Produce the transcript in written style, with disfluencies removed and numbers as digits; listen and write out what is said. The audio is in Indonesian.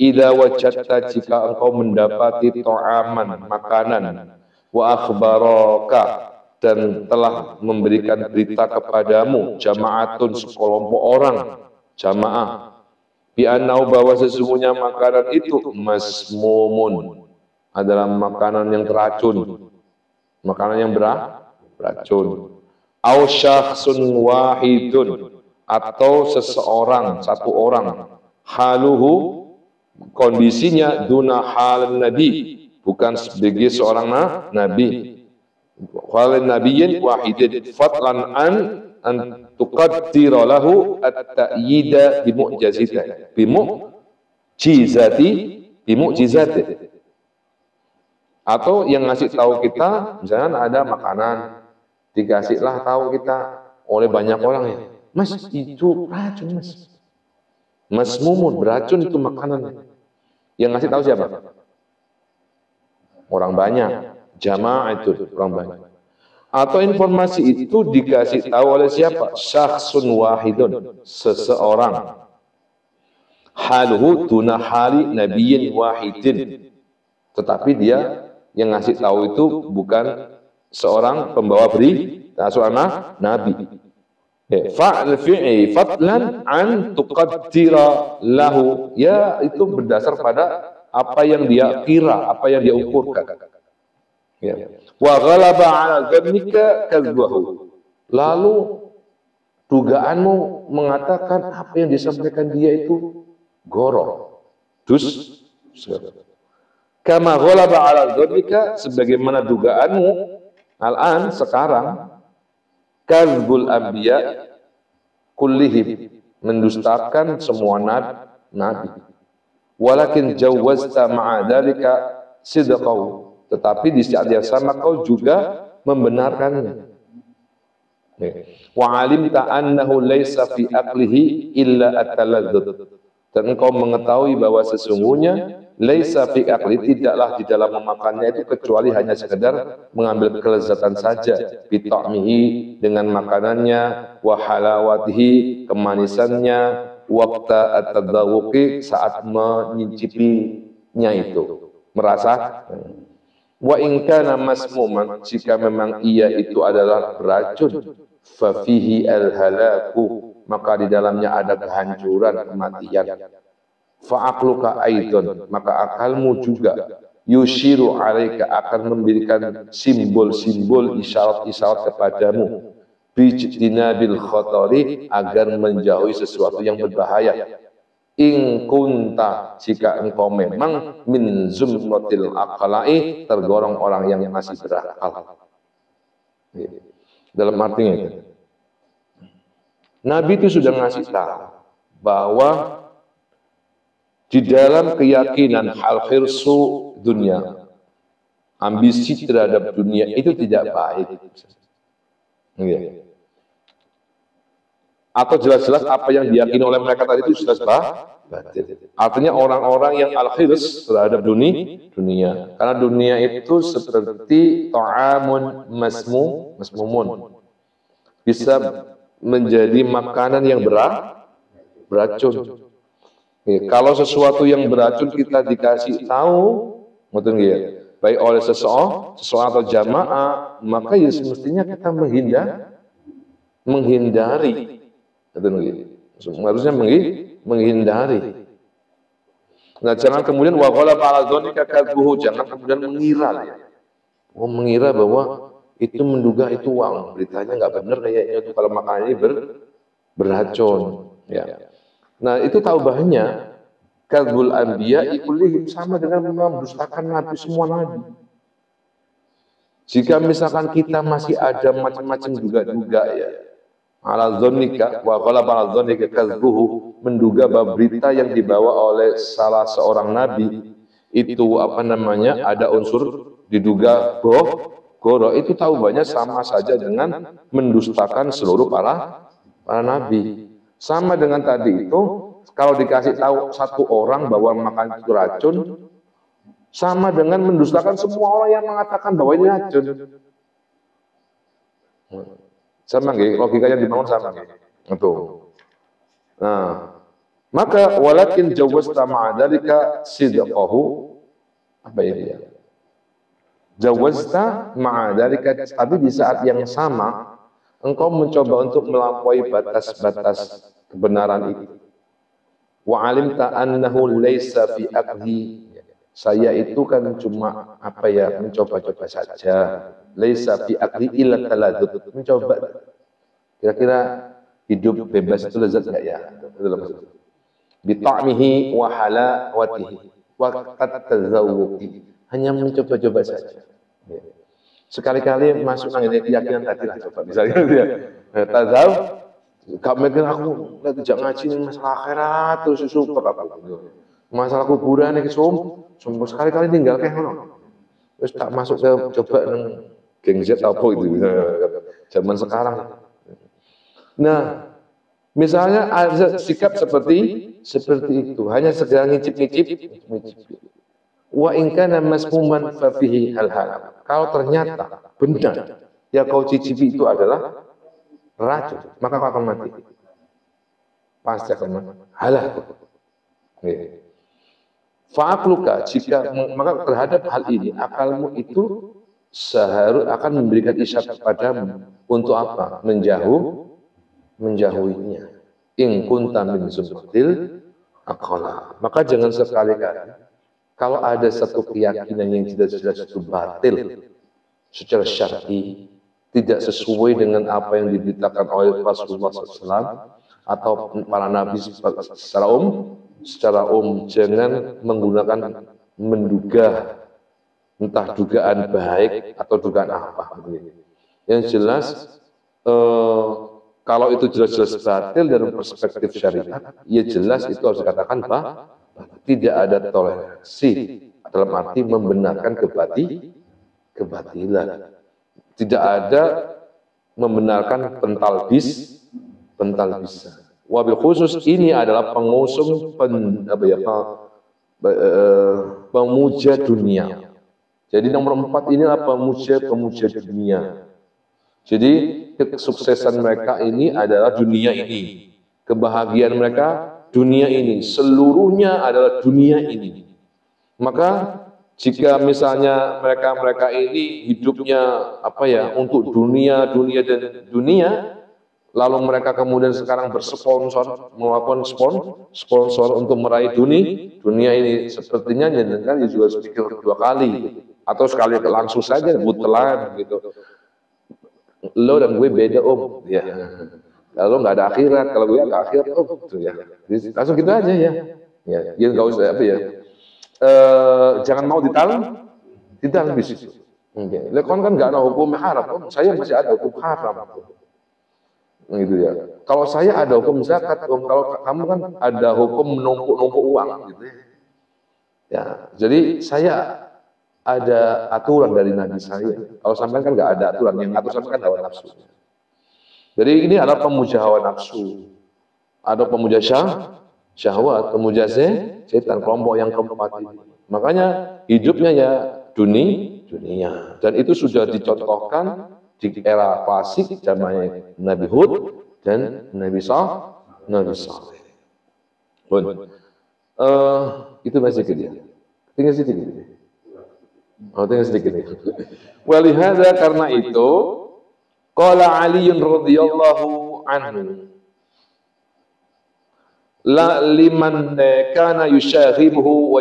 idza wajadta jika engkau mendapati ta'aman makanan wa akhbaraka dan telah memberikan berita kepadamu jama'atun sekelompok orang jamaah bi annau bahwa sesungguhnya makanan itu masmumun adalah makanan yang beracun, makanan yang beracun. Au syakhsun wahidun atau seseorang, satu orang, haluhu kondisinya duna hal nabi, bukan sebagai seorang nabi. Hal nabiyyin wahidin fadlan an tuqaddira lahu at-ta'yida bimu'jizati atau yang ngasih tahu kita, misalnya ada makanan dikasihlah tahu kita oleh banyak orang ya, mas itu racun mas, masmumun beracun itu makanan. Yang ngasih tahu siapa? Orang banyak, jamaah itu orang banyak. Atau informasi itu dikasih tahu oleh siapa? Syakhsun wahidun, seseorang. Haluhu duna hali nabiyyin wahidin. Tetapi dia yang ngasih tahu itu bukan seorang pembawa berita, seorang nabi. Fa'al fi'i fadlan an tuqaddira lahu, ya itu berdasar pada apa yang dia kira, apa yang dia ukurkan. Ya. Wa ghalaba 'ala dhannika kadzbahu. Lalu dugaanmu mengatakan apa yang disampaikan dia itu goroh, kama ghalaba 'ala dhannika, sebagaimana dugaanmu al-an sekarang kadzbul anbiya kullihim, mendustakan semua nabi. Walakin jawwazta ma'a dzalika sidqahu, tetapi di saat yang sama kau juga membenarkannya. Wa 'alimta annahu laisa fi aqlihi illa at-talazzuz, dan engkau mengetahui bahwa sesungguhnya laisa fi aqli, tidaklah di dalam memakannya itu kecuali hanya sekedar mengambil kelezatan saja, bi ta'mihi, dengan makanannya, wa halawatihi, kemanisannya, waqta at-tadzawuqi, saat menyicipinya itu, merasa. Wa in kana masmuman, jika memang ia itu adalah beracun, fa fihi al-halaku, maka di dalamnya ada kehancuran, kematian. Fa'aqluka aidon, maka akalmu juga yushiru alaika, akan memberikan simbol-simbol, isyarat-isyarat kepadamu, bijtinabil khatari, agar menjauhi sesuatu yang berbahaya. In kunta, jika engkau memang min zumratil aqla'i, tergolong orang yang masih berakal. Dalam artinya Nabi itu sudah ngasih tahu bahwa di dalam keyakinan hal khirsu dunia, ambisi terhadap dunia itu tidak baik. Atau jelas-jelas apa yang diyakini oleh mereka tadi itu jelas batil. Artinya orang-orang yang al-khirs terhadap dunia. Karena dunia itu seperti ta'amun masmumun. Bisa menjadi makanan yang beracun. Kalau sesuatu yang beracun kita dikasih tahu, baik oleh seseorang atau jamaah, maka ya semestinya kita menghindari. Harusnya menghindari. Nah, jangan kemudian wa ghalaba 'ala dhannika kadzuhu, jangan kemudian mengira bahwa itu menduga itu uang, beritanya nggak benar kayaknya itu kalau makanan ini beracun. Ya. Nah, itu taubahnya kadzbul anbiya kullihim, sama dengan mendustakan nabi, semua nabi. Jika misalkan kita masih ada macam-macam duga-duga ya, ala dhannika wa ghalaba 'ala dhannika kadzbuhu, menduga bahwa berita yang dibawa oleh salah seorang nabi itu ada unsur diduga goro, itu taubahnya sama saja dengan mendustakan seluruh para nabi. Sama dengan tadi itu, kalau dikasih tahu satu orang bahwa makan itu racun, sama dengan mendustakan semua orang yang mengatakan bahwa ini racun. Sama nggih, logikanya dibangun sama nggih. Nah, Maka walakin jawazta ma'a dzalika sidqahu, apa ya dia? Jawazta ma'a dzalika, tapi di saat yang sama engkau mencoba untuk melampaui batas-batas kebenaran itu. Wa alimta annahu laisa fi aqdi, saya itu kan cuma apa ya, mencoba-coba saja. Laisa fi aqdi illa taladud, mencoba. Kira-kira hidup bebas itu lezat enggak ya? Itu maksudnya. Bi ta'mihi wa halawatihi wa tatazawwuqi, hanya mencoba-coba saja. Sekali-kali masuk nang ini keyakinan tadi lah, coba misalnya dia tazaw, gak mikir aku tidak ngaji masalah akhirat terus super apa masalah kuburan iki sumpah sekali-kali tinggal kayak ngono. Terus tak masuk ke coba nang geng Z apa itu zaman sekarang. Nah, misalnya ada sikap seperti itu, hanya segera ngicip-ngicip. Wa in kana masmuman fa fihi al-halal. Kalau ternyata benar ya kau cicipi itu adalah racun, maka kau akan mati. Pasti akan mati. Halal. Fa'aqluka, jika maka terhadap hal ini akalmu itu seharusnya akan memberikan isyarat kepadamu untuk apa? Menjauhinya. In kunta min zumratil aqala. Maka jangan sekali-kali kalau ada satu keyakinan yang tidak jelas itu batil secara syar'i, tidak sesuai dengan apa yang diberitakan oleh Rasulullah SAW atau para nabi secara jangan menggunakan menduga, entah dugaan baik atau dugaan apa. Yang jelas kalau itu jelas-jelas batil dari perspektif syariat, ya jelas itu harus dikatakan tidak ada toleransi dalam arti membenarkan kebatilan. Tidak ada membenarkan pentalbisan. Wabil khusus ini adalah pengusung pemuja dunia. Jadi nomor 4 inilah pemuja dunia. Jadi kesuksesan mereka ini adalah dunia ini. Kebahagiaan mereka dunia ini, seluruhnya adalah dunia ini. Maka jika misalnya mereka ini hidupnya apa ya, untuk dunia dan dunia, lalu mereka kemudian sekarang bersponsor, melakukan sponsor untuk meraih dunia ini, sepertinya kan juga harus pikir 2 kali atau sekali langsung saja butelan gitu. Lo dan gue beda ya. Kalau nggak ada akhirat, kalau gue ada akhirat, gitu ya. Langsung gitu aja ya. Ya, nggak usah apa ya. Jangan mau ditalan di situ. Lekon kan nggak ada hukum haram, saya masih ada hukum haram. Gitu ya. Kalau saya ada hukum zakat, kalau kamu kan ada hukum menumpuk uang, gitu ya. Jadi saya ada aturan dari Nabi saya. Kalau sampai kan nggak ada aturan, yang atur sampai kan hawa nafsu. Jadi ini adalah pemuja hawa nafsu, ada pemuja syahwat, pemuja setan, kelompok yang keempat ini. Makanya hidupnya ya dunia, dan itu sudah dicontohkan di era klasik zaman Nabi Hud dan Nabi Saleh. Itu masih sedikit. Tinggal sedikit. Tinggal sedikit. Walihada, karena itu qala Ali radhiyallahu anhu la liman kana yushaghibuhu wa